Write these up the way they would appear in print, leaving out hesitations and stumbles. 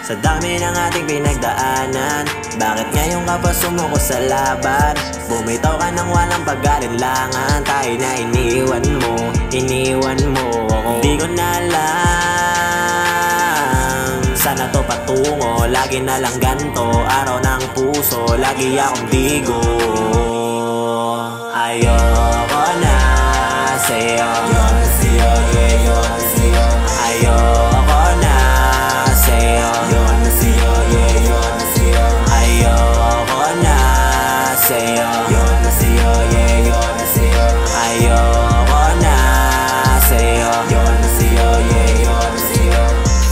Sa dami ng ating pinagdaanan, bakit ngayon ka pa sumuko sa laban? Bumitaw ka nang walang pag-alinlangan. Tayo na iniwan mo ako. Di ko na alam sana to patungo. Lagi na lang ganto, araw ng puso, lagi akong bigo. Ayoko na sa'yo, ayoko na sa'yo, ayoko na sa'yo, ayoko na sa'yo, ayoko na sa'yo, ayoko na sa'yo, ayoko na sa'yo, ayoko na sa'yo, ayoko na sa'yo, ayoko na sa'yo, ayoko na sa'yo, ayoko na sa'yo.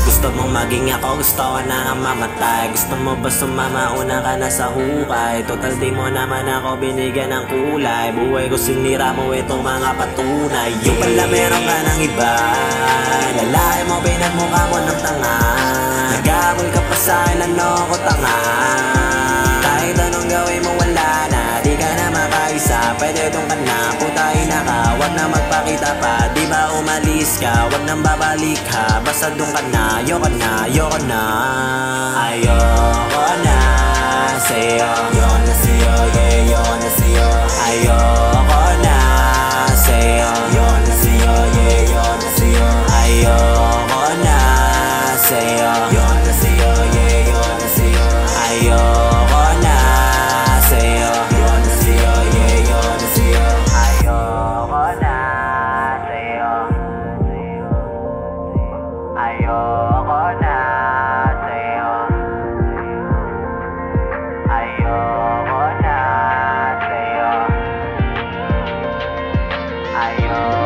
Gusto mong maging ako, gusto ko na nga mamatay. Gusto mo ba sumama, una ka na sa hukay? Total di mo naman ako binigyan ng kulay. Buhay ko sinira mo itong mga patunay. Yung pala meron ka ng iba, lalaki mo pinagmukha mo ng tanga. Nag-aabol ka pa sa'kin, ano ko tanga? Kahit anong gawin mo wala na, di ka na makaisa. Pwede itong ka na, putahin na ka, wag na magpakita pa. Di ba umalis ka, wag nang babalik ha. Basta doon ka na, ayoko na, ayoko na. Ayoko na sa'yo, ayoko na sa'yo, ayoko na sa'yo, ayoko na sa'yo, ayoko na sa'yo, ayoko na sa'yo, ayoko na sa'yo, ayoko na sa'yo, ayoko na sa'yo, ayoko na sa'yo, ayoko na sa'yo, ayoko na sa'yo, ayoko na sa'yo, ayoko na sa'yo, ayoko na sa'yo, ayoko